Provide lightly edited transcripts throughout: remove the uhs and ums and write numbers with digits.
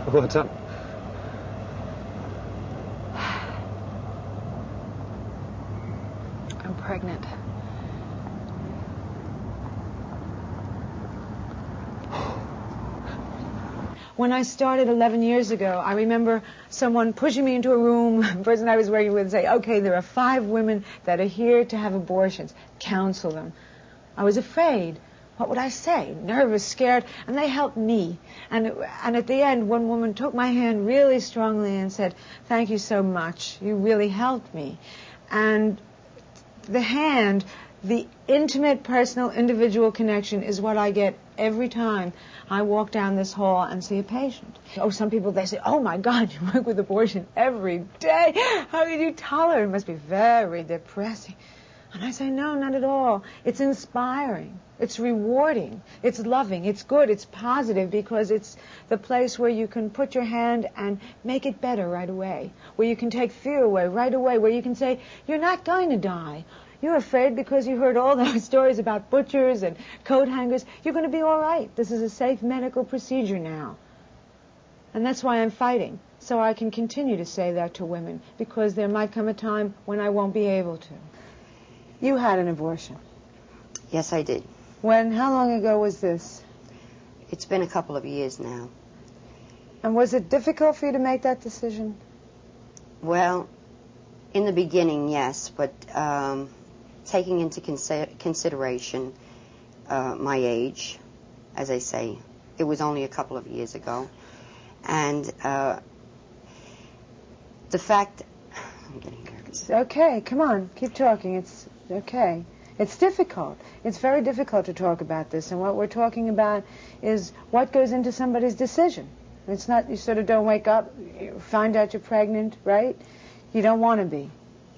What's up? I'm pregnant. When I started 11 years ago, I remember someone pushing me into a room, the person I was working with, and say, okay, there are 5 women that are here to have abortions. Counsel them. I was afraid. What would I say? Nervous, scared, and they helped me. And at the end, one woman took my hand really strongly and said, thank you so much. You really helped me. And the hand, the intimate, personal, individual connection is what I get every time I walk down this hall and see a patient. Oh, some people, they say, oh my God, you work with abortion every day. How can you tolerate it? It must be very depressing. And I say, no, not at all. It's inspiring. It's rewarding. It's loving. It's good. It's positive because it's the place where you can put your hand and make it better right away, where you can take fear away right away, where you can say, you're not going to die. You're afraid because you heard all those stories about butchers and coat hangers. You're going to be all right. This is a safe medical procedure now. And that's why I'm fighting, so I can continue to say that to women, because there might come a time when I won't be able to. You had an abortion. Yes, I did. When? How long ago was this? It's been a couple of years now. And was it difficult for you to make that decision? Well, in the beginning, yes, but taking into consideration my age, as I say, it was only a couple of years ago, and the fact... I'm getting nervous. Okay, come on, keep talking. It's okay. It's difficult. It's very difficult to talk about this, and what we're talking about is what goes into somebody's decision. It's not, you sort of don't wake up, you find out you're pregnant, right? You don't want to be,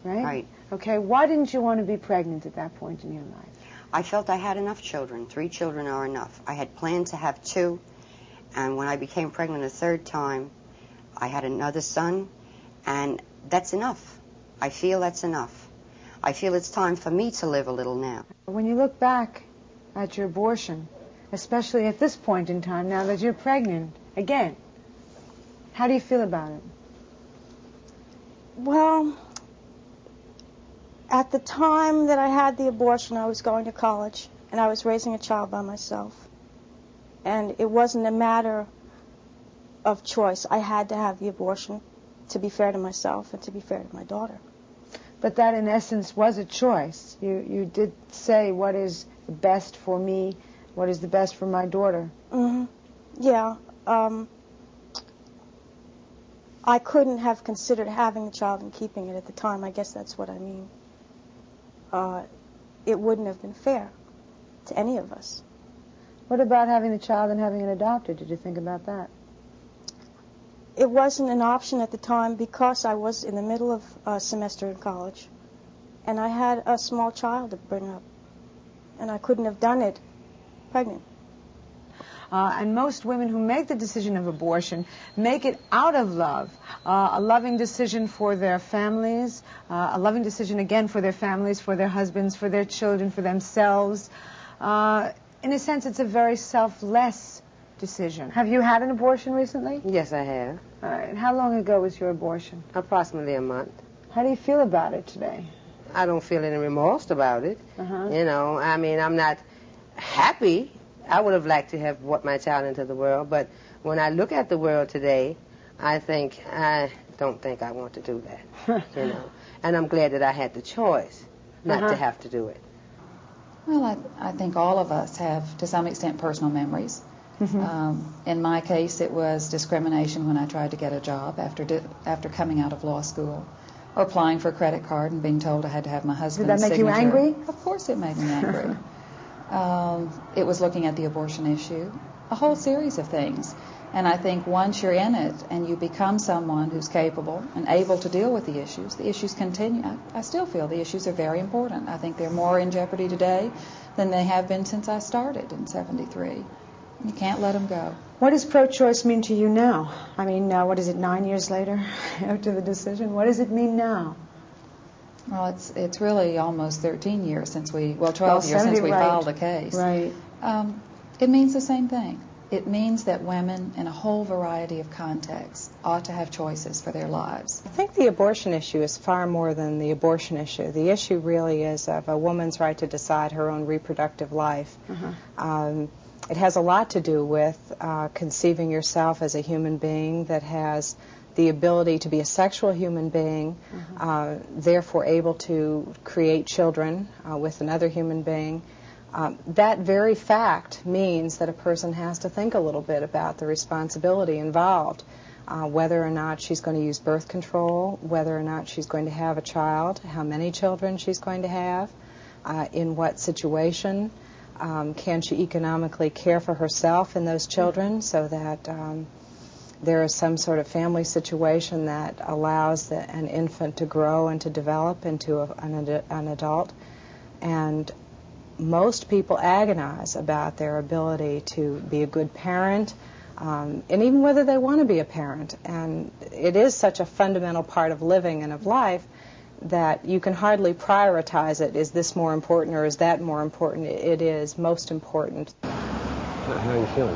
right? Right. Okay, why didn't you want to be pregnant at that point in your life? I felt I had enough children. 3 children are enough. I had planned to have 2, and when I became pregnant a 3rd time, I had another son, and that's enough. I feel that's enough. I feel it's time for me to live a little now. When you look back at your abortion, especially at this point in time, now that you're pregnant again, how do you feel about it? Well, at the time that I had the abortion, I was going to college, and I was raising a child by myself. And it wasn't a matter of choice. I had to have the abortion to be fair to myself and to be fair to my daughter. But that, in essence, was a choice. You did say, what is the best for me, what is the best for my daughter. Mm-hmm. Yeah. I couldn't have considered having the child and keeping it at the time. I guess that's what I mean. It wouldn't have been fair to any of us. What about having the child and having it adopted? Did you think about that? It wasn't an option at the time because I was in the middle of a semester in college, and I had a small child to bring up, and I couldn't have done it pregnant. And most women who make the decision of abortion make it out of love, a loving decision for their families, a loving decision again for their families, for their husbands, for their children, for themselves. In a sense, it's a very selfless decision. Have you had an abortion recently? Yes, I have. All right. How long ago was your abortion? Approximately a month. How do you feel about it today? I don't feel any remorse about it. Uh-huh. You know, I mean, I'm not happy. I would have liked to have brought my child into the world, but when I look at the world today, I don't think I want to do that, you know. And I'm glad that I had the choice not to have to do it. Well, I think all of us have, to some extent, personal memories. Mm-hmm. In my case, it was discrimination when I tried to get a job after coming out of law school, or applying for a credit card and being told I had to have my husband's signature. Did that make you angry? Of course it made me angry. It was looking at the abortion issue, a whole series of things. And I think once you're in it and you become someone who's capable and able to deal with the issues continue. I still feel the issues are very important. I think they're more in jeopardy today than they have been since I started in '73. You can't let them go. What does pro-choice mean to you now? I mean, what is it, 9 years later after the decision? What does it mean now? Well, it's really almost 13 years since 12 years since we filed the case. Right. It means the same thing. It means that women in a whole variety of contexts ought to have choices for their lives. I think the abortion issue is far more than the abortion issue. The issue really is of a woman's right to decide her own reproductive life. It has a lot to do with conceiving yourself as a human being that has the ability to be a sexual human being, therefore able to create children with another human being. That very fact means that a person has to think a little bit about the responsibility involved, whether or not she's going to use birth control, whether or not she's going to have a child, how many children she's going to have, in what situation, can she economically care for herself and those children so that there is some sort of family situation that allows an infant to grow and to develop into an adult. And most people agonize about their ability to be a good parent, and even whether they want to be a parent. And it is such a fundamental part of living and of life that you can hardly prioritize it. Is this more important or is that more important? It is most important. How are you feeling?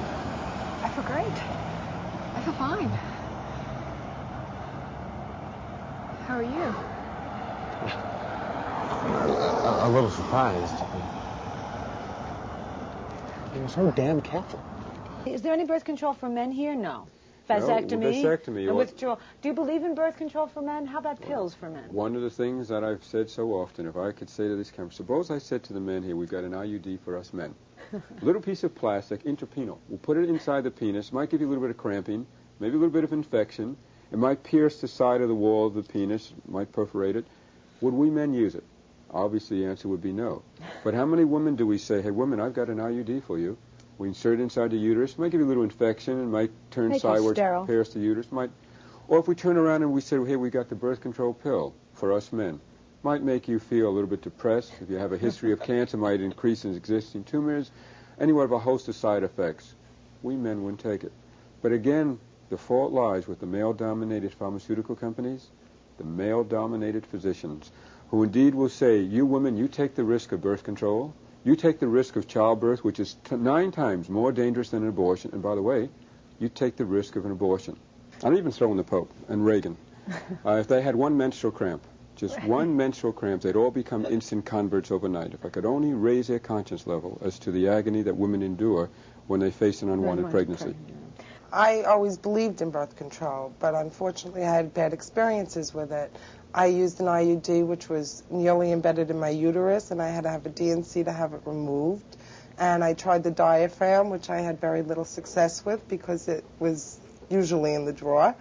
I feel great. I feel fine. How are you? A little surprised. You're so damn careful. Is there any birth control for men here? No. No, Vasectomy? vasectomy. And withdrawal. Do you believe in birth control for men? How about pills for men? One of the things that I've said so often, if I could say to this camera, suppose I said to the men here, we've got an IUD for us men. A little piece of plastic, intrapenal. We'll put it inside the penis. Might give you a little bit of cramping, maybe a little bit of infection. It might pierce the side of the wall of the penis, might perforate it. Would we men use it? Obviously, the answer would be no. But how many women do we say, hey, women, I've got an IUD for you. We insert it inside the uterus. It might give you a little infection. It might turn sideways, pierce the uterus. Or if we turn around and we say, hey, we got the birth control pill for us men. Might make you feel a little bit depressed. If you have a history of cancer, might increase in existing tumors. Anywhere of a host of side effects. We men wouldn't take it. But again, the fault lies with the male-dominated pharmaceutical companies, the male-dominated physicians, who indeed will say, you women, you take the risk of birth control. You take the risk of childbirth, which is 9 times more dangerous than an abortion. And by the way, you take the risk of an abortion. I'm even throwing the Pope and Reagan. If they had one menstrual cramp, just one menstrual cramp, they'd all become instant converts overnight. If I could only raise their conscience level as to the agony that women endure when they face an unwanted pregnancy. I always believed in birth control, but unfortunately I had bad experiences with it. I used an IUD, which was nearly embedded in my uterus, and I had to have a DNC to have it removed. And I tried the diaphragm, which I had very little success with because it was usually in the drawer.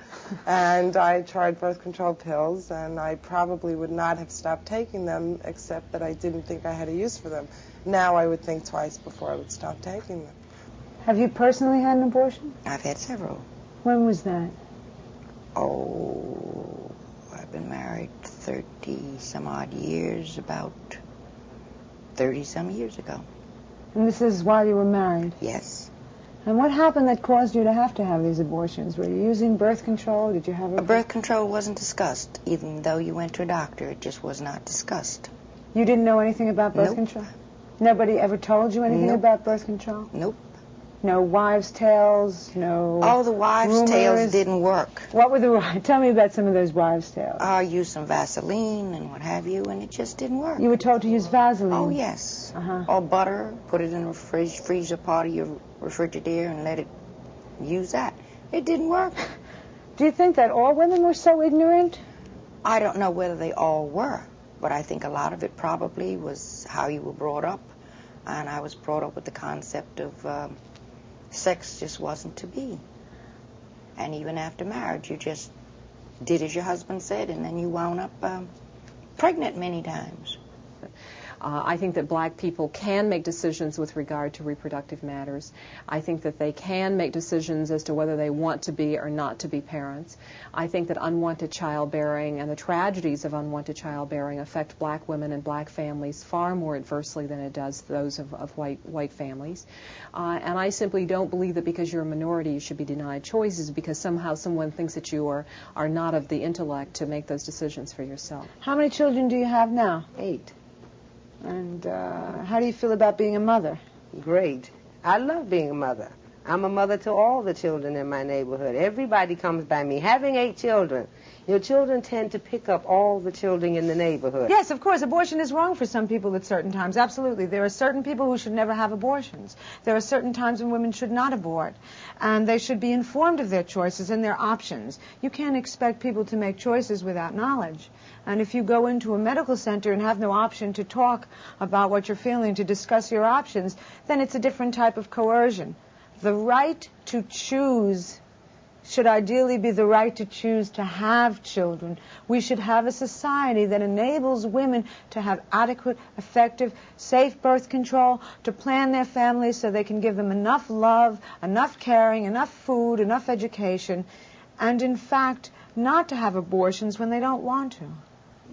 And I tried birth control pills, and I probably would not have stopped taking them, except that I didn't think I had a use for them. Now I would think twice before I would stop taking them. Have you personally had an abortion? I've had several. When was that? Oh, I've been married 30-some-odd years, about 30-some years ago. And this is while you were married? Yes. And what happened that caused you to have these abortions? Were you using birth control? Did you have a... Birth control wasn't discussed. Even though you went to a doctor, it just was not discussed. You didn't know anything about birth control? Nobody ever told you anything about birth control? Nope. No wives' tales, no... Oh, the wives' tales didn't work. What were the... Tell me about some of those wives' tales. I used some Vaseline and what have you, and it just didn't work. You were told to use Vaseline? Oh, yes. Or butter, put it in the freezer part of your refrigerator and let it use that. It didn't work. Do you think that all women were so ignorant? I don't know whether they all were, but I think a lot of it probably was how you were brought up. And I was brought up with the concept of... sex just wasn't to be. And even after marriage, you just did as your husband said, and then you wound up pregnant many times. I think that black people can make decisions with regard to reproductive matters. I think that they can make decisions as to whether they want to be or not to be parents. I think that unwanted childbearing and the tragedies of unwanted childbearing affect black women and black families far more adversely than it does those of white families. And I simply don't believe that because you're a minority you should be denied choices because somehow someone thinks that you are not of the intellect to make those decisions for yourself. How many children do you have now? 8. And how do you feel about being a mother? Great. I love being a mother. I'm a mother to all the children in my neighborhood. Everybody comes by me. Having 8 children, your children tend to pick up all the children in the neighborhood. Yes, of course, abortion is wrong for some people at certain times. Absolutely. There are certain people who should never have abortions. There are certain times when women should not abort. And they should be informed of their choices and their options. You can't expect people to make choices without knowledge. And if you go into a medical center and have no option to talk about what you're feeling, to discuss your options, then it's a different type of coercion. The right to choose should ideally be the right to choose to have children. We should have a society that enables women to have adequate, effective, safe birth control, to plan their families so they can give them enough love, enough caring, enough food, enough education, and in fact, not to have abortions when they don't want to.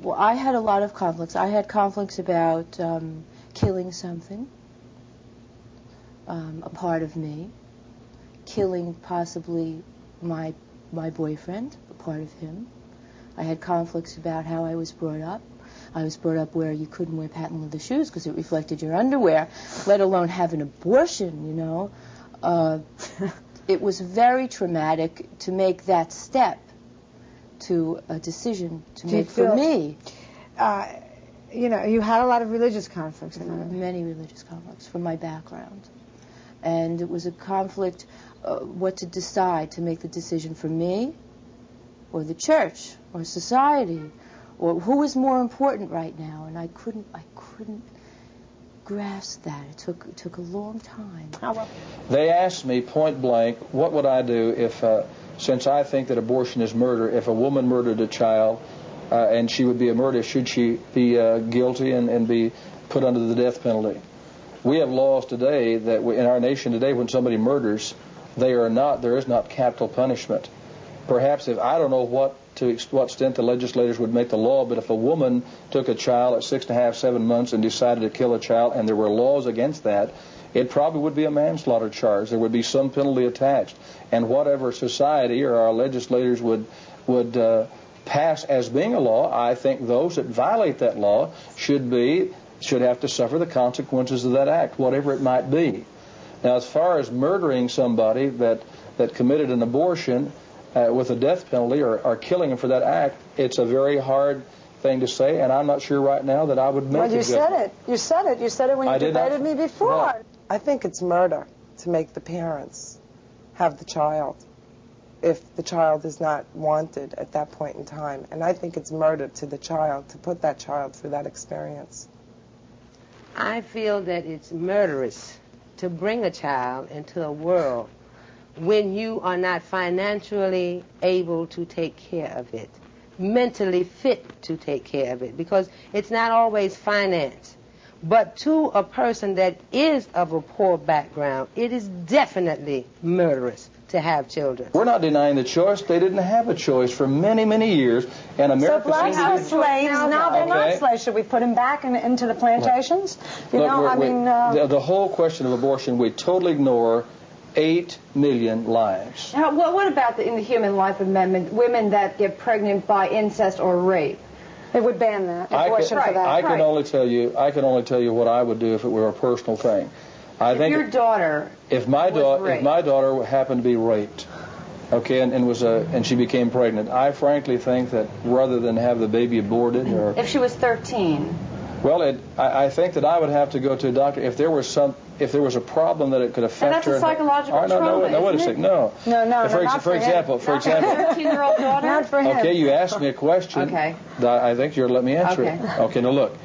Well, I had a lot of conflicts. I had conflicts about killing something, a part of me, killing possibly my boyfriend, a part of him. I had conflicts about how I was brought up. I was brought up where you couldn't wear patent leather shoes because it reflected your underwear, let alone have an abortion, you know. It was very traumatic to make that step to a decision to make for me. You know, you had a lot of religious conflicts. Many religious conflicts from my background. And it was a conflict what to decide, to make the decision for me or the church or society or who is more important right now. And I couldn't grasp that. It took a long time. They asked me point blank, what would I do if, since I think that abortion is murder, if a woman murdered a child and she would be a murderer, should she be guilty and be put under the death penalty? We have laws today that in our nation today, when somebody murders, there is not capital punishment. Perhaps if, I don't know what extent the legislators would make the law, but if a woman took a child at 6.5, 7 months and decided to kill a child, and there were laws against that, it probably would be a manslaughter charge. There would be some penalty attached. And whatever society or our legislators would pass as being a law, I think those that violate that law should have to suffer the consequences of that act, whatever it might be. Now, as far as murdering somebody that committed an abortion with a death penalty or killing him for that act, it's a very hard thing to say, and I'm not sure right now that I would make it. Well, you said it. You said it when you debated me before. No. I think it's murder to make the parents have the child if the child is not wanted at that point in time. And I think it's murder to the child to put that child through that experience. I feel that it's murderous to bring a child into a world when you are not financially able to take care of it, mentally fit to take care of it, because it's not always finance. But to a person that is of a poor background, it is definitely murderous to have children. We're not denying the choice. They didn't have a choice for many, many years. And America. So blacks were slaves. Now they're not slaves. Should we put them back into the plantations? You know, the whole question of abortion, we totally ignore 8 million lives. Now, what about in the Human Life Amendment, women that get pregnant by incest or rape? They would ban that. Abortion for that. I can only tell you what I would do if it were a personal thing. If my daughter happened to be raped, okay, and she became pregnant, I frankly think that rather than have the baby aborted, or if she was 13, well, I think that I would have to go to a doctor if there was a problem that it could affect her. And that's a psychological trauma. No, wait a second. No. For example. 13-year-old daughter. Not for him. Okay, you asked me a question. Okay. I think you're let me answer it. Okay, now look.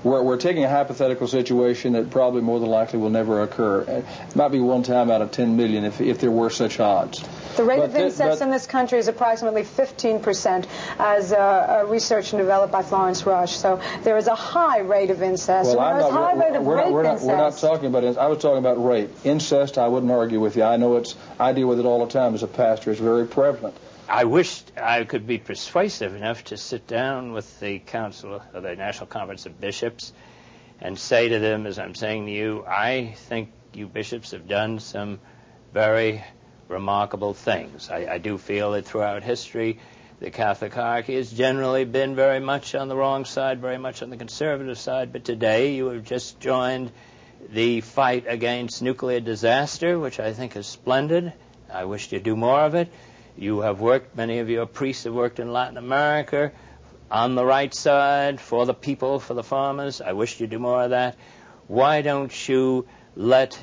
We're taking a hypothetical situation that probably more than likely will never occur. It might be 1 time out of 10 million if there were such odds. The rate of incest in this country is approximately 15%, as research developed by Florence Rush. So there is a high rate of incest. Well, we're not talking about incest. I was talking about rape. Incest, I wouldn't argue with you. I deal with it all the time as a pastor. It's very prevalent. I wished I could be persuasive enough to sit down with the Council of the National Conference of Bishops and say to them, as I'm saying to you, I think you bishops have done some very remarkable things. I do feel that throughout history, the Catholic hierarchy has generally been very much on the wrong side, very much on the conservative side, but today you have just joined the fight against nuclear disaster, which I think is splendid. I wish you'd do more of it. You have worked, many of your priests have worked in Latin America on the right side, for the people, for the farmers. I wish you'd do more of that. Why don't you let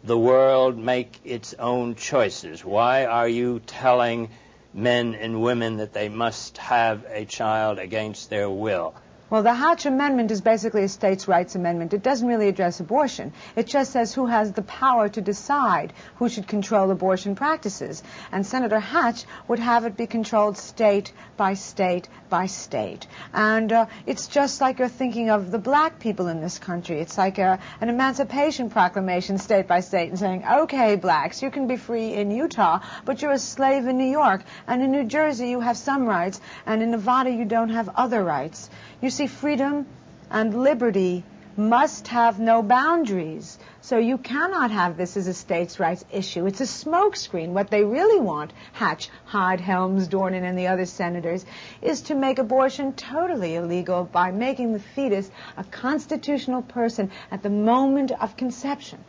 the world make its own choices? Why are you telling men and women that they must have a child against their will? Well, the Hatch Amendment is basically a states' rights amendment. It doesn't really address abortion. It just says who has the power to decide who should control abortion practices. And Senator Hatch would have it be controlled state by state by state. And it's just like you're thinking of the black people in this country. It's like an emancipation proclamation state by state and saying, okay, blacks, you can be free in Utah, but you're a slave in New York. And in New Jersey, you have some rights. And in Nevada, you don't have other rights. You see, freedom and liberty must have no boundaries. So you cannot have this as a states' rights issue. It's a smokescreen. What they really want, Hatch, Hyde, Helms, Dornan, and the other senators, is to make abortion totally illegal by making the fetus a constitutional person at the moment of conception.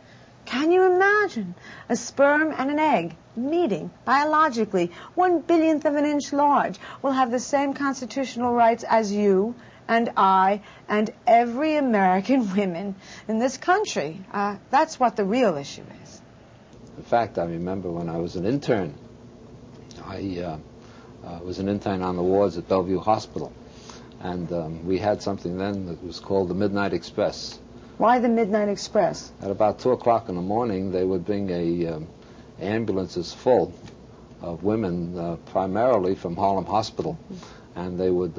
Can you imagine a sperm and an egg meeting biologically 1/1000th of an inch large will have the same constitutional rights as you and I and every American woman in this country? That's what the real issue is. In fact, I remember when I was an intern, I was an intern on the wards at Bellevue Hospital, and we had something then that was called the Midnight Express. Why the Midnight Express? At about 2 o'clock in the morning, they would bring ambulances full of women, primarily from Harlem Hospital, and they would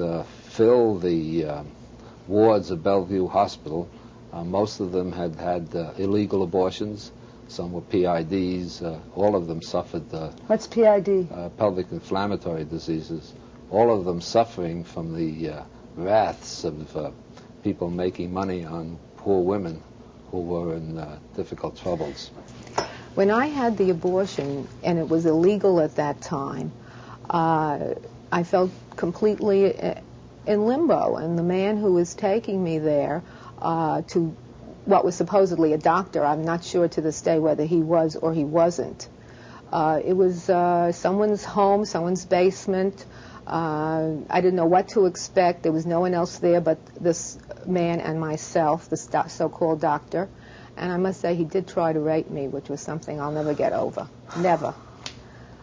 fill the wards of Bellevue Hospital. Most of them had illegal abortions. Some were PIDs. All of them suffered What's PID? Pelvic inflammatory diseases. All of them suffering from the wraths of people making money on poor women who were in difficult troubles. When I had the abortion, and it was illegal at that time, I felt completely in limbo, and the man who was taking me there to what was supposedly a doctor, I'm not sure to this day whether he was or he wasn't. It was someone's home, someone's basement. I didn't know what to expect. There was no one else there but this man and myself, the so-called doctor. And I must say he did try to rape me, which was something I'll never get over. Never.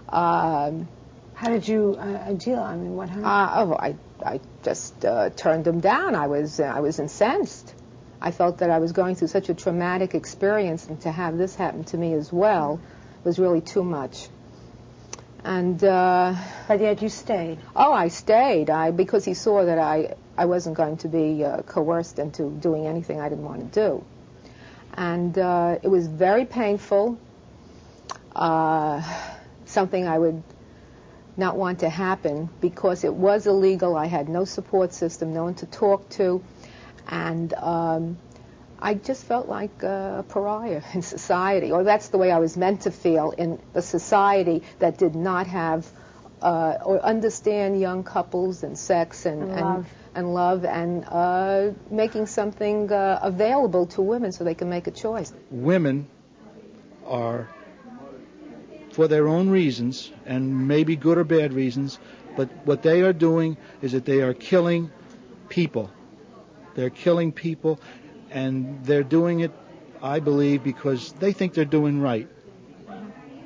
How did you deal? I mean, what happened? I just turned him down. I was incensed. I felt that I was going through such a traumatic experience, and to have this happen to me as well was really too much. And but yet you stayed. Oh, I stayed. Because he saw that I wasn't going to be coerced into doing anything I didn't want to do. And it was very painful. Something I would not want to happen because it was illegal. I had no support system, no one to talk to, and I just felt like a pariah in society, or that's the way I was meant to feel in a society that did not have or understand young couples and sex and love and making something available to women so they can make a choice. Women are, for their own reasons, and maybe good or bad reasons, but what they are doing is that they are killing people. They're killing people, and they're doing it, I believe, because they think they're doing right.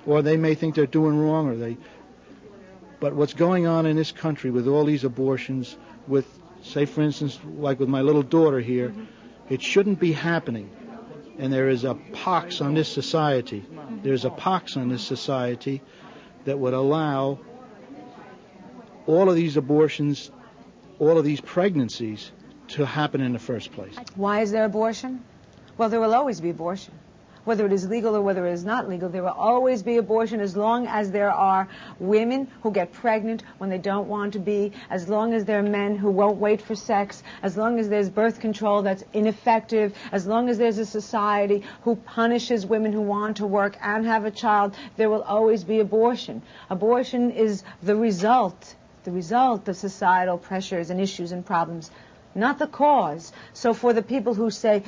Or they may think they're doing wrong, but what's going on in this country with all these abortions, with, say, for instance, like with my little daughter here, it shouldn't be happening. And there is a pox on this society. There's a pox on this society that would allow all of these abortions, all of these pregnancies to happen in the first place. Why is there abortion? Well, there will always be abortion. Whether it is legal or whether it is not legal, there will always be abortion as long as there are women who get pregnant when they don't want to be, as long as there are men who won't wait for sex, as long as there's birth control that's ineffective, as long as there's a society who punishes women who want to work and have a child, there will always be abortion. Abortion is the result of societal pressures and issues and problems, not the cause. So for the people who say,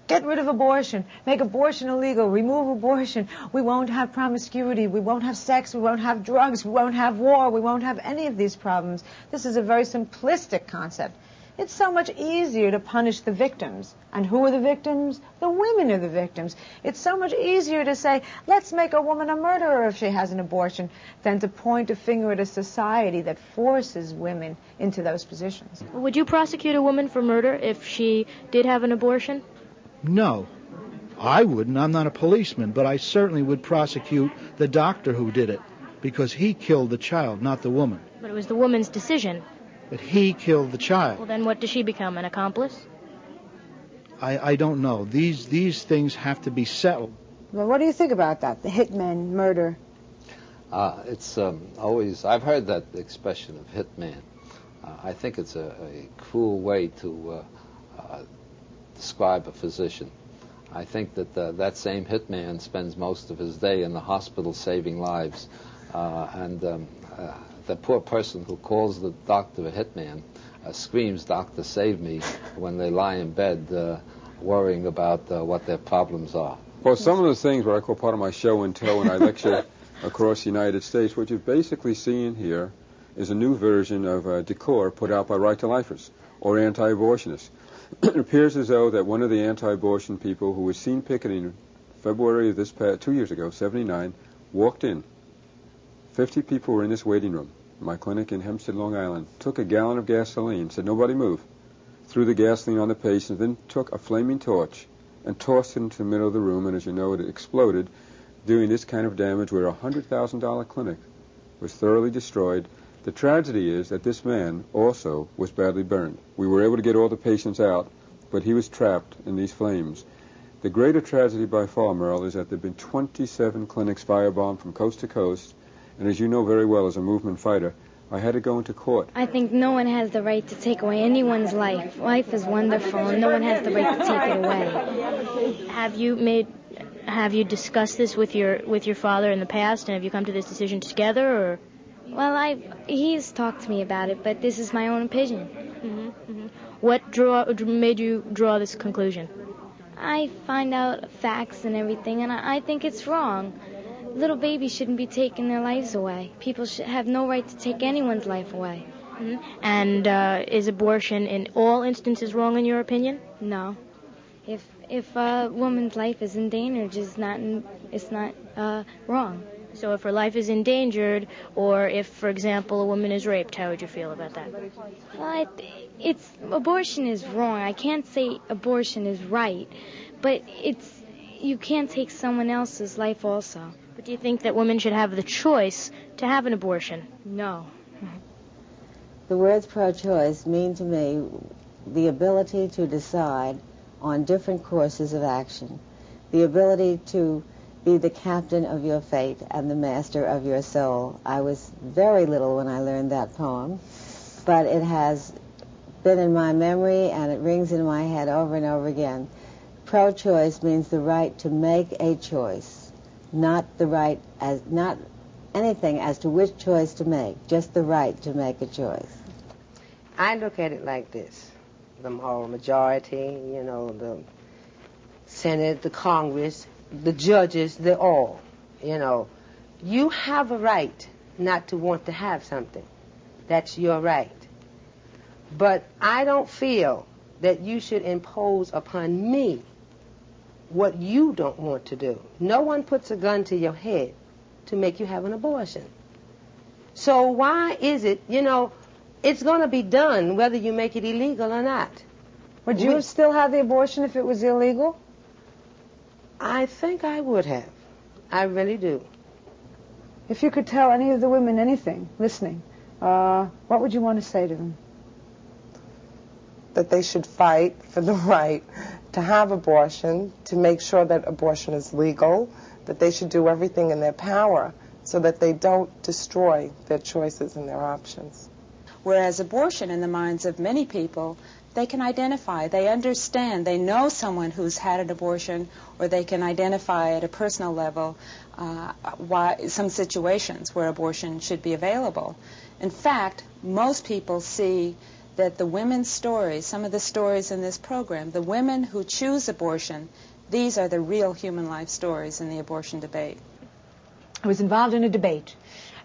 Get rid of abortion. Make abortion illegal. Remove abortion. We won't have promiscuity. We won't have sex. We won't have drugs. We won't have war. We won't have any of these problems. This is a very simplistic concept. It's so much easier to punish the victims. And who are the victims? The women are the victims. It's so much easier to say, let's make a woman a murderer if she has an abortion, than to point a finger at a society that forces women into those positions. Would you prosecute a woman for murder if she did have an abortion? No, I wouldn't. I'm not a policeman, but I certainly would prosecute the doctor who did it, because he killed the child, not the woman. But it was the woman's decision. But he killed the child. Well, then what does she become, an accomplice? I don't know. These things have to be settled. Well, what do you think about that, the hitman murder? It's always, I've heard that expression of hitman. I think it's a cruel way to describe a physician. I think that that same hitman spends most of his day in the hospital saving lives, and the poor person who calls the doctor a hitman screams, "Doctor, save me," when they lie in bed worrying about what their problems are. Well, some of the things, what I call part of my show and tell when I lecture across the United States, what you're basically seeing here is a new version of decor put out by right-to-lifers or anti-abortionists. It appears as though that one of the anti-abortion people who was seen picketing February of this past 2 years ago, 79, walked in. 50 people were in this waiting room, my clinic in Hempstead, Long Island, took a gallon of gasoline, said, "Nobody move," threw the gasoline on the patient, then took a flaming torch and tossed it into the middle of the room, and as you know, it exploded, doing this kind of damage where a $100,000 clinic was thoroughly destroyed. The tragedy is that this man also was badly burned. We were able to get all the patients out, but he was trapped in these flames. The greater tragedy by far, Merle, is that there have been 27 clinics firebombed from coast to coast, and as you know very well as a movement fighter, I had to go into court. I think no one has the right to take away anyone's life. Life is wonderful, and no one has the right to take it away. Have you discussed this with your father in the past, and have you come to this decision together, or? Well, he's talked to me about it, but this is my own opinion. What made you draw this conclusion? I find out facts and everything, and I think it's wrong. Little babies shouldn't be taking their lives away. People should have no right to take anyone's life away. And is abortion in all instances wrong in your opinion? No. If a woman's life is endangered, it's not wrong. So if her life is endangered, or if, for example, a woman is raped, how would you feel about that? Well, abortion is wrong. I can't say abortion is right, but you can't take someone else's life also. But do you think that women should have the choice to have an abortion? No. The words pro-choice mean to me the ability to decide on different courses of action, the ability to be the captain of your fate and the master of your soul. I was very little when I learned that poem, but it has been in my memory and it rings in my head over and over again. Pro-choice means the right to make a choice, not anything as to which choice to make, just the right to make a choice. I look at it like this. The moral majority, the Senate, the Congress, the judges, they're all, you have a right not to want to have something. That's your right. But I don't feel that you should impose upon me what you don't want to do. No one puts a gun to your head to make you have an abortion. So why is it, it's going to be done whether you make it illegal or not. Would you still have the abortion if it was illegal? I think I would have. I really do. If you could tell any of the women anything, listening, what would you want to say to them? That they should fight for the right to have abortion, to make sure that abortion is legal, that they should do everything in their power so that they don't destroy their choices and their options. Whereas abortion, in the minds of many people, they can identify, they understand, they know someone who's had an abortion, or they can identify at a personal level why some situations where abortion should be available. In fact, most people see that the women's stories, some of the stories in this program, the women who choose abortion, these are the real human life stories in the abortion debate. I was involved in a debate,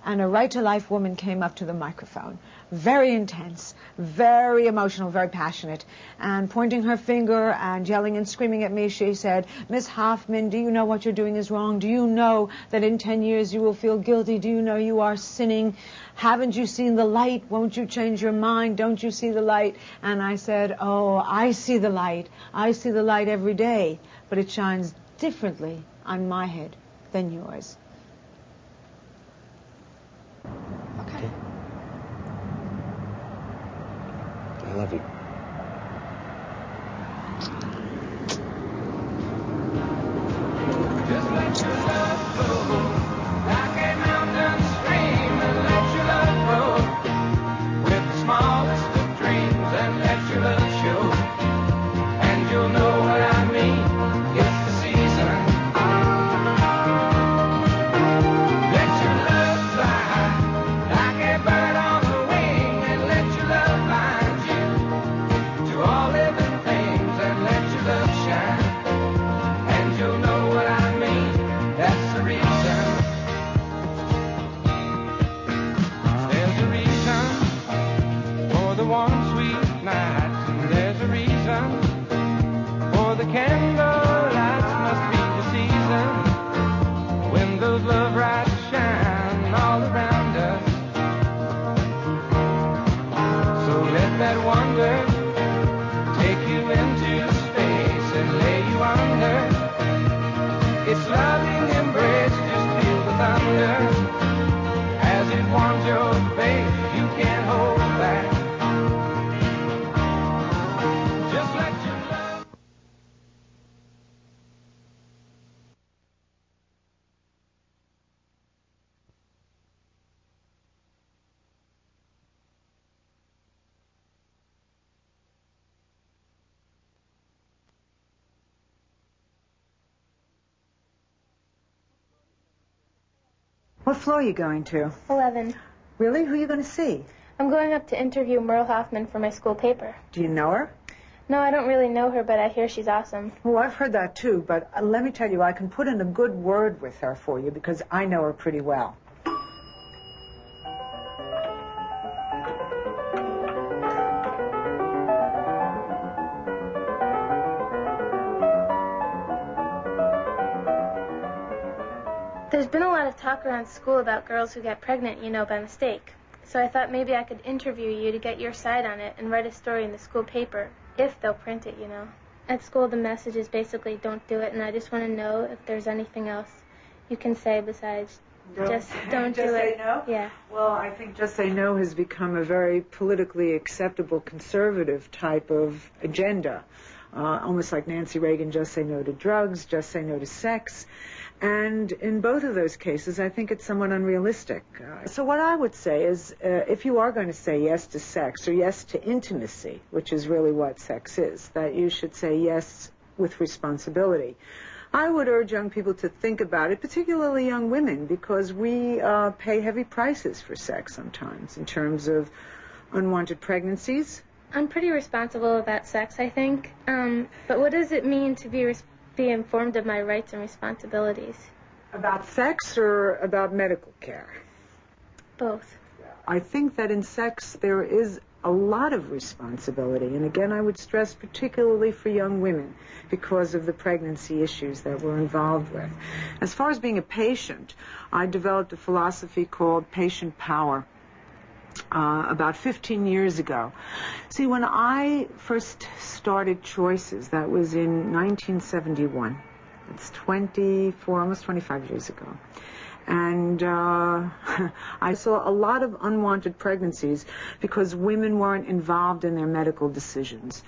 and a Right to Life woman came up to the microphone, very intense, very emotional, very passionate, and pointing her finger and yelling and screaming at me, she said, "Miss Hoffman, do you know what you're doing is wrong? Do you know that in 10 years you will feel guilty? Do you know you are sinning? Haven't you seen the light? Won't you change your mind? Don't you see the light?" And I said, "Oh, I see the light. I see the light every day, but it shines differently on my head than yours." Okay. I love you. Just let your love flow like a mountain stream, and let your love grow with the smallest of dreams, and let your love show, and you'll know what I mean. It's the season. Let your love fly like a bird on the wing, and let your love bind you to all living things, and let your love shine, and you'll know what I mean. That's the reason. There's a reason for the one sweet night, and there's a reason for the candle lights. Must be the season when those love lights shine all around us. So let that wonder take you into space and lay you under its loving embrace. Just feel the thunder as it warms your face. You can't hold back. Just let your love. What floor are you going to? 11. Really? Who are you going to see? I'm going up to interview Merle Hoffman for my school paper. Do you know her? No, I don't really know her, but I hear she's awesome. Well, I've heard that too, but let me tell you, I can put in a good word with her for you because I know her pretty well. There's been a lot of talk around school about girls who get pregnant, you know, by mistake. So I thought maybe I could interview you to get your side on it and write a story in the school paper, if they'll print it, you know. At school, the message is basically don't do it, and I just want to know if there's anything else you can say besides just don't do it. Say no? Yeah. Well, I think just say no has become a very politically acceptable conservative type of agenda. Almost like Nancy Reagan, just say no to drugs, just say no to sex. And in both of those cases, I think it's somewhat unrealistic. So what I would say is, if you are going to say yes to sex or yes to intimacy, which is really what sex is, that you should say yes with responsibility. I would urge young people to think about it, particularly young women, because we pay heavy prices for sex sometimes in terms of unwanted pregnancies. I'm pretty responsible about sex, I think. But what does it mean to be informed of my rights and responsibilities? About sex or about medical care? Both. I think that in sex there is a lot of responsibility, and again I would stress particularly for young women because of the pregnancy issues that we're involved with. As far as being a patient, I developed a philosophy called patient power. About 15 years ago. See, when I first started Choices, that was in 1971. It's 24, almost 25 years ago. And I saw a lot of unwanted pregnancies because women weren't involved in their medical decisions.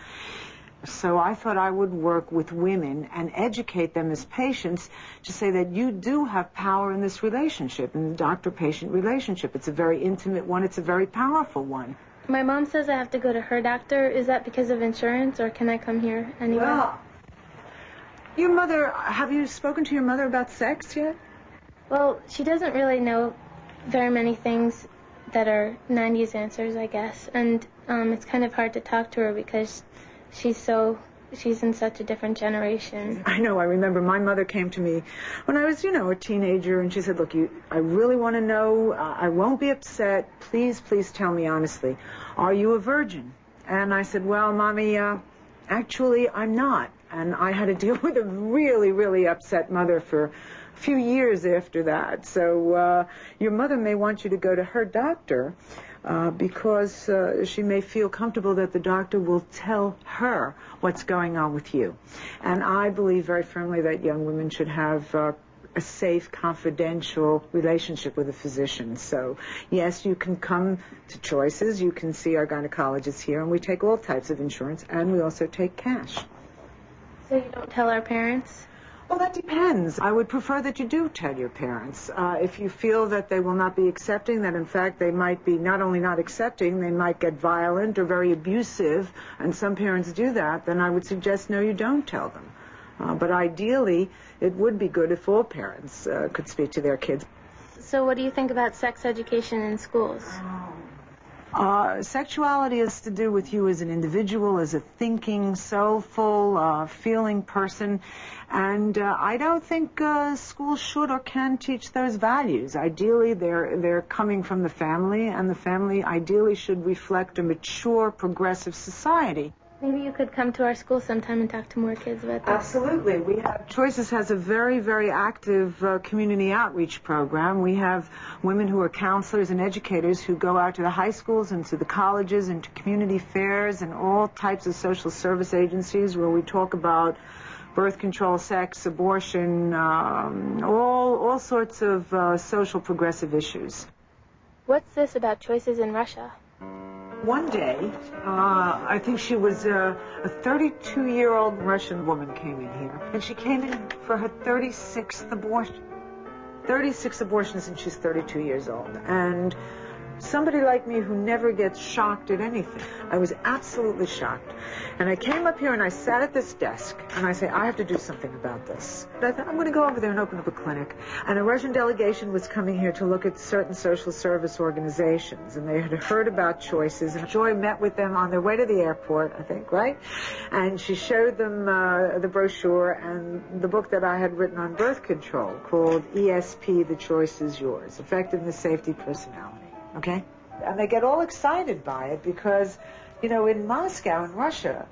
So I thought I would work with women and educate them as patients to say that you do have power in this relationship, in the doctor-patient relationship. It's a very intimate one. It's a very powerful one. My mom says I have to go to her doctor. Is that because of insurance, or can I come here anywhere? Well, your mother, have you spoken to your mother about sex yet? Well, she doesn't really know very many things that are 90s answers, I guess. And it's kind of hard to talk to her because she's in such a different generation. I know. I remember my mother came to me when I was, a teenager, and she said, look, I really want to know. I won't be upset. Please, please tell me honestly. Are you a virgin? And I said, well, Mommy, actually, I'm not. And I had to deal with a really, really upset mother for a few years after that. So your mother may want you to go to her doctor because she may feel comfortable that the doctor will tell her what's going on with you. And I believe very firmly that young women should have a safe, confidential relationship with a physician. So, yes, you can come to Choices. You can see our gynecologists here, and we take all types of insurance, and we also take cash. So you don't tell our parents? Well, that depends. I would prefer that you do tell your parents. If you feel that they will not be accepting, that in fact they might be not only not accepting, they might get violent or very abusive, and some parents do that, then I would suggest no, you don't tell them. But ideally, it would be good if all parents could speak to their kids. So what do you think about sex education in schools? Sexuality has to do with you as an individual, as a thinking, soulful, feeling person. And I don't think schools should or can teach those values. Ideally, they're coming from the family, and the family ideally should reflect a mature, progressive society. Maybe you could come to our school sometime and talk to more kids about this. Absolutely. Choices has a very, very active community outreach program. We have women who are counselors and educators who go out to the high schools and to the colleges and to community fairs and all types of social service agencies where we talk about birth control, sex, abortion, all sorts of social progressive issues. What's this about Choices in Russia? One day, I think she was a 32-year-old Russian woman came in here, and she came in for her 36th abortion. 36 abortions, and she's 32 years old. And somebody like me who never gets shocked at anything, I was absolutely shocked. And I came up here and I sat at this desk, and I said, I have to do something about this. But I thought, I'm going to go over there and open up a clinic. And a Russian delegation was coming here to look at certain social service organizations, and they had heard about Choices. And Joy met with them on their way to the airport, I think, right? And she showed them the brochure and the book that I had written on birth control called ESP, The Choice is Yours, Effectiveness, Safety, Personality. Okay? And they get all excited by it because, in Moscow, in Russia,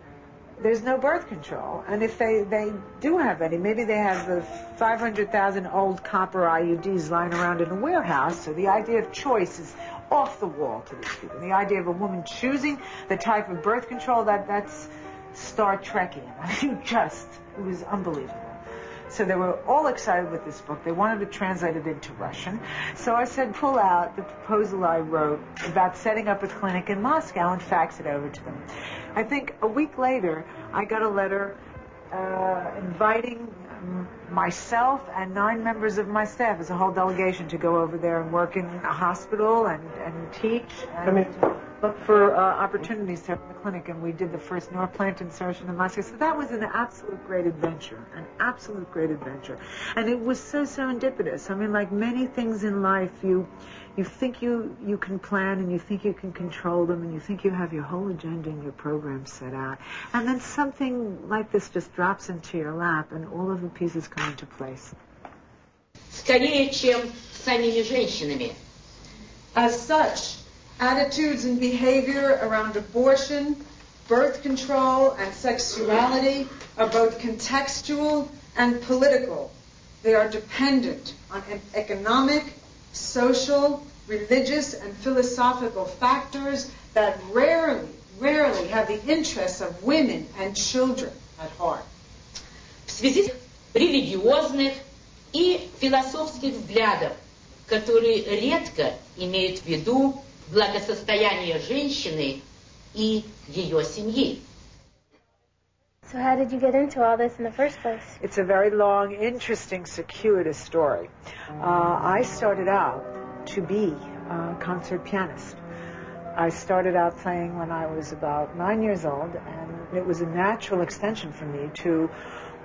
there's no birth control. And if they do have any, maybe they have the 500,000 old copper IUDs lying around in a warehouse. So the idea of choice is off the wall to these people. The idea of a woman choosing the type of birth control, that's Star Trekian. I mean, it was unbelievable. So they were all excited with this book. They wanted to translate it into Russian. So I said, pull out the proposal I wrote about setting up a clinic in Moscow and fax it over to them. I think a week later, I got a letter inviting myself and 9 members of my staff as a whole delegation to go over there and work in a hospital and teach and look for opportunities to open the clinic. And we did the first Norplant insertion in Moscow. So that was an absolute great adventure, And it was so serendipitous. I mean, like many things in life, you think you can plan and you think you can control them and you think you have your whole agenda and your program set out. And then something like this just drops into your lap and all of the pieces come into place. Скорее, чем с самими женщинами. As such, attitudes and behavior around abortion, birth control, and sexuality are both contextual and political. They are dependent on economic, social, religious, and philosophical factors that rarely have the interests of women and children at heart. В связи религиозных и философских взглядов, которые редко имеют в виду благосостояние женщины и ее семьи. So how did you get into all this in the first place? It's a very long, interesting, circuitous story. I started out to be a concert pianist. I started out playing when I was about 9 years old, and it was a natural extension for me to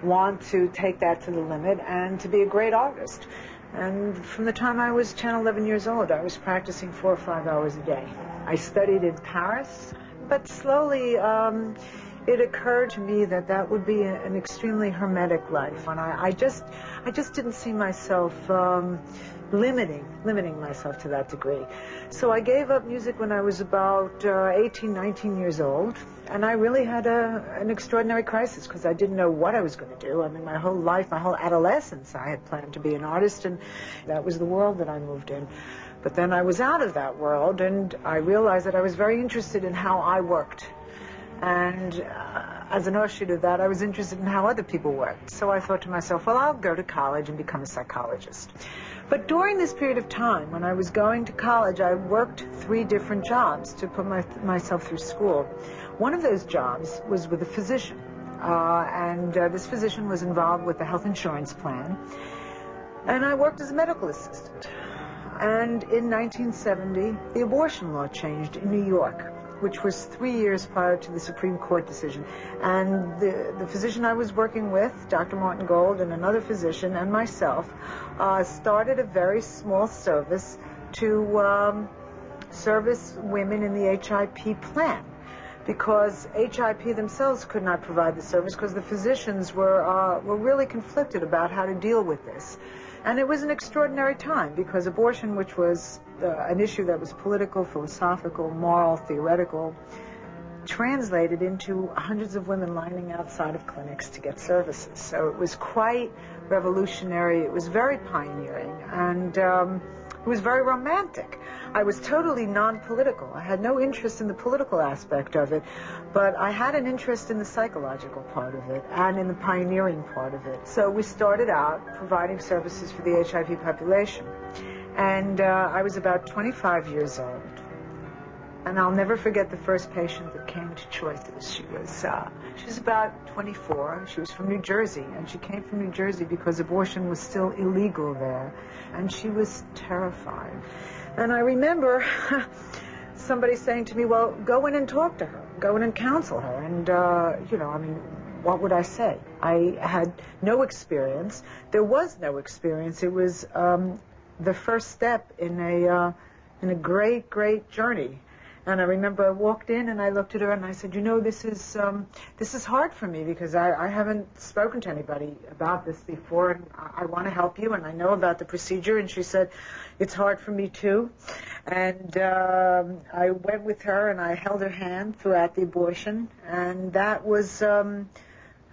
want to take that to the limit and to be a great artist. And from the time I was 10, 11 years old, I was practicing 4 or 5 hours a day. I studied in Paris, but slowly it occurred to me that that would be an extremely hermetic life. And I just didn't see myself limiting myself to that degree. So I gave up music when I was about 18, 19 years old. And I really had an extraordinary crisis because I didn't know what I was going to do. I mean, my whole life, my whole adolescence, I had planned to be an artist, and that was the world that I moved in. But then I was out of that world, and I realized that I was very interested in how I worked. And as an offshoot of that, I was interested in how other people worked. So I thought to myself, well, I'll go to college and become a psychologist. But during this period of time, when I was going to college, I worked 3 different jobs to put myself through school. One of those jobs was with a physician, and this physician was involved with the health insurance plan, and I worked as a medical assistant. And in 1970, the abortion law changed in New York, which was 3 years prior to the Supreme Court decision. And the physician I was working with, Dr. Martin Gold, and another physician, and myself, started a very small service to service women in the HIP plan, because HIP themselves could not provide the service because the physicians were really conflicted about how to deal with this. And it was an extraordinary time because abortion, which was an issue that was political, philosophical, moral, theoretical, translated into hundreds of women lining outside of clinics to get services. So it was quite revolutionary. It was very pioneering, and it was very romantic. I was totally non-political. I had no interest in the political aspect of it, but I had an interest in the psychological part of it and in the pioneering part of it. So we started out providing services for the HIV population. And I was about 25 years old. And I'll never forget the first patient that came to Choices. She was about 24. She was from New Jersey, and she came from New Jersey because abortion was still illegal there. And she was terrified. And I remember somebody saying to me, well, go in and talk to her. Go in and counsel her. And, what would I say? I had no experience. There was no experience. It was the first step in a great, great journey. And I remember I walked in and I looked at her and I said, this is hard for me because I haven't spoken to anybody about this before, and I want to help you, and I know about the procedure. And she said, it's hard for me too. And I went with her and I held her hand throughout the abortion, and that was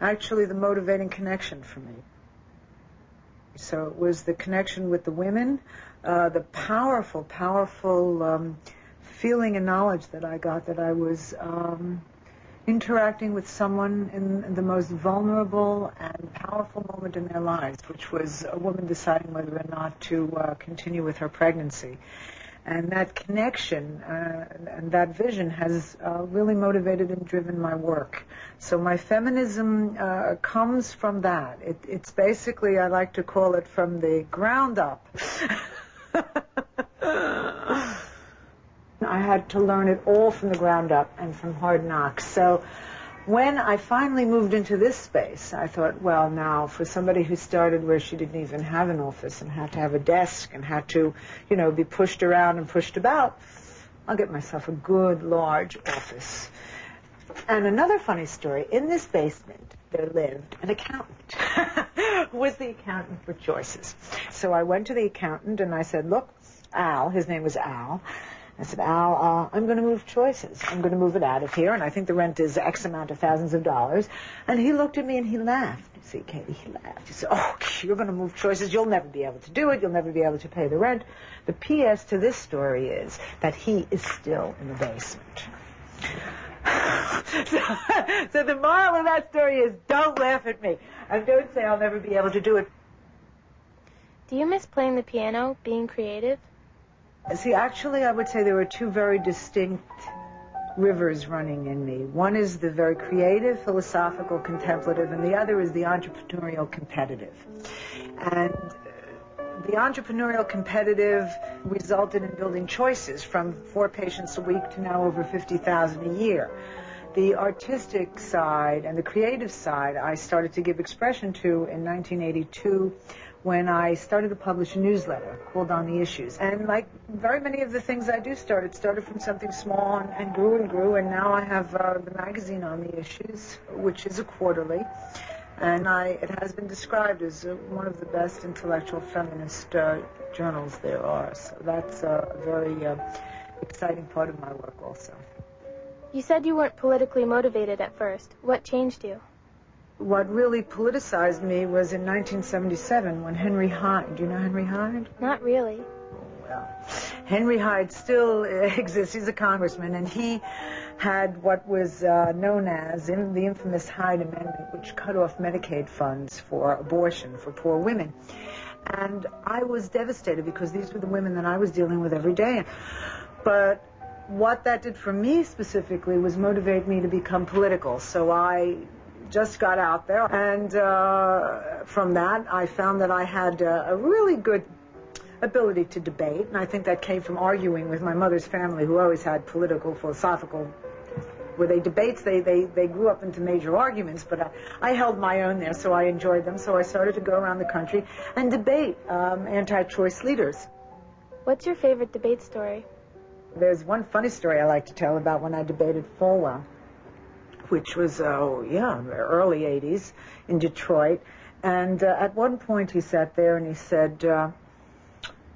actually the motivating connection for me. So it was the connection with the women, the powerful feeling and knowledge that I got that I was interacting with someone in the most vulnerable and powerful moment in their lives, which was a woman deciding whether or not to continue with her pregnancy. And that connection and that vision has really motivated and driven my work. So my feminism comes from that. It's basically, I like to call it, from the ground up. I had to learn it all from the ground up and from hard knocks. So when I finally moved into this space, I thought, well, now, for somebody who started where she didn't even have an office and had to have a desk and had to, be pushed around and pushed about, I'll get myself a good, large office. And another funny story, in this basement, there lived an accountant who was the accountant for Choices. So I went to the accountant and I said, look, Al, his name was Al, I said, Al, I'm going to move Choices. I'm going to move it out of here, and I think the rent is X amount of thousands of dollars. And he looked at me and he laughed. You see, Katie, he laughed. He said, oh, you're going to move Choices. You'll never be able to do it. You'll never be able to pay the rent. The P.S. to this story is that he is still in the basement. So the moral of that story is don't laugh at me. And don't say I'll never be able to do it. Do you miss playing the piano, being creative? See, actually, I would say there are 2 very distinct rivers running in me. One is the very creative, philosophical, contemplative, and the other is the entrepreneurial, competitive. And the entrepreneurial, competitive resulted in building Choices from 4 patients a week to now over 50,000 a year. The artistic side and the creative side I started to give expression to in 1982 when I started to publish a newsletter called On the Issues. And like very many of the things I do started from something small and grew, and now I have the magazine On the Issues, which is a quarterly. And it has been described as one of the best intellectual feminist journals there are. So that's a very exciting part of my work also. You said you weren't politically motivated at first. What changed you? What really politicized me was in 1977 when Henry Hyde, do you know Henry Hyde? Not really. Well, Henry Hyde still exists. He's a congressman, and he had what was known as the infamous Hyde Amendment, which cut off Medicaid funds for abortion for poor women. And I was devastated because these were the women that I was dealing with every day. But what that did for me specifically was motivate me to become political. So I just got out there, and from that I found that I had a really good ability to debate, and I think that came from arguing with my mother's family, who always had political, philosophical, were they debates, they grew up into major arguments, but I held my own there, so I enjoyed them. So I started to go around the country and debate anti-choice leaders. What's your favorite debate story? There's one funny story I like to tell about when I debated Falwell, which was, early 80s in Detroit. And at one point he sat there and he said,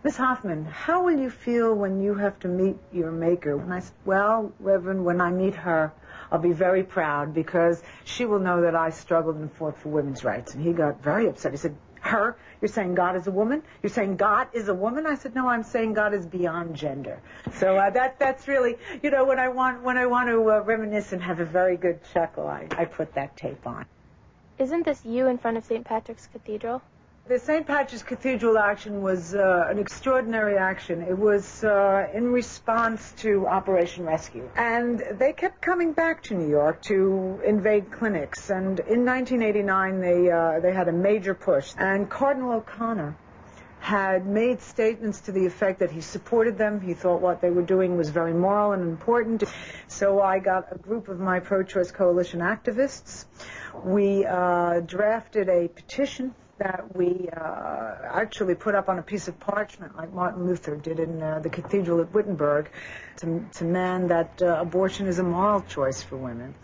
Miss Hoffman, how will you feel when you have to meet your maker? And I said, well, Reverend, when I meet her, I'll be very proud because she will know that I struggled and fought for women's rights. And he got very upset. He said, her? You're saying God is a woman? You're saying God is a woman? I said, no, I'm saying God is beyond gender. So that's really, when I want to reminisce and have a very good chuckle, I put that tape on. Isn't this you in front of St. Patrick's Cathedral? The St. Patrick's Cathedral action was an extraordinary action. It was in response to Operation Rescue. And they kept coming back to New York to invade clinics. And in 1989, they had a major push. And Cardinal O'Connor had made statements to the effect that he supported them. He thought what they were doing was very moral and important. So I got a group of my pro-choice coalition activists. We drafted a petition that we actually put up on a piece of parchment like Martin Luther did in the cathedral at Wittenberg to demand that abortion is a moral choice for women.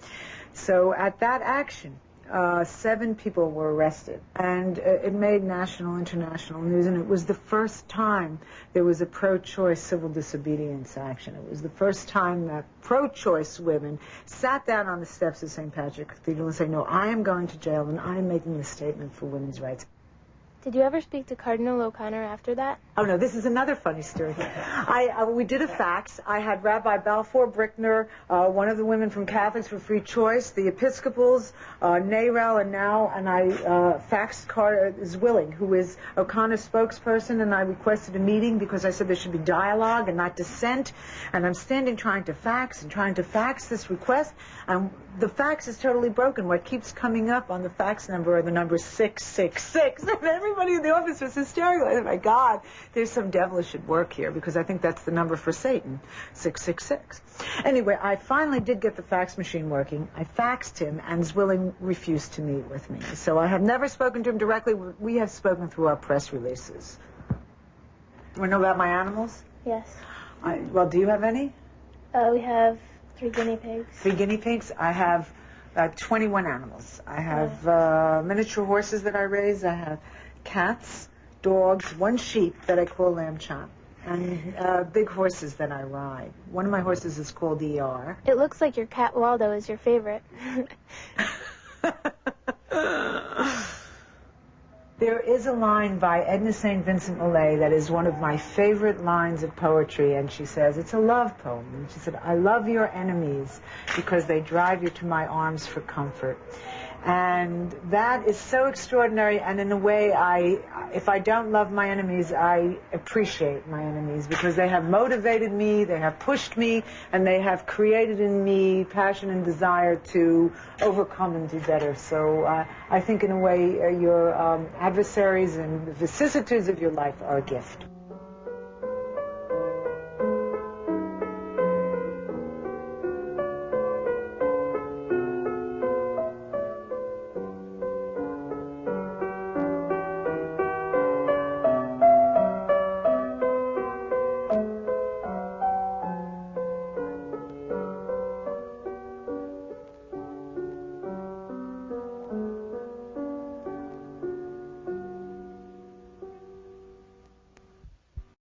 So at that action, 7 people were arrested, and it made national, international news, and it was the first time there was a pro-choice civil disobedience action. It was the first time that pro-choice women sat down on the steps of St. Patrick's Cathedral and said, no, I am going to jail, and I am making a statement for women's rights. Did you ever speak to Cardinal O'Connor after that? Oh, no, this is another funny story. We did a fax. I had Rabbi Balfour Brickner, one of the women from Catholics for Free Choice, the Episcopals, NARAL, and now, and I faxed Zwilling, who is O'Connor's spokesperson, and I requested a meeting because I said there should be dialogue and not dissent, and I'm standing trying to fax this request, and the fax is totally broken. What keeps coming up on the fax number are the numbers 666, and everybody in the office was hysterical. Oh, my God, there's some devilish at work here, because I think that's the number for Satan, 666. Anyway, I finally did get the fax machine working. I faxed him, and Zwilling refused to meet with me. So I have never spoken to him directly. We have spoken through our press releases. You want to know about my animals? Yes. Well, do you have any? We have 3 guinea pigs. 3 guinea pigs? I have 21 animals. I have miniature horses that I raise. I have cats, dogs, 1 sheep that I call Lamb Chop, and big horses that I ride. One of my horses is called ER. It looks like your cat Waldo is your favorite. There is a line by Edna St. Vincent Millay that is one of my favorite lines of poetry, and she says, it's a love poem. And she said, I love your enemies because they drive you to my arms for comfort. And that is so extraordinary, and in a way, if I don't love my enemies, I appreciate my enemies because they have motivated me, they have pushed me, and they have created in me passion and desire to overcome and do better. So I think in a way, your adversaries and the vicissitudes of your life are a gift.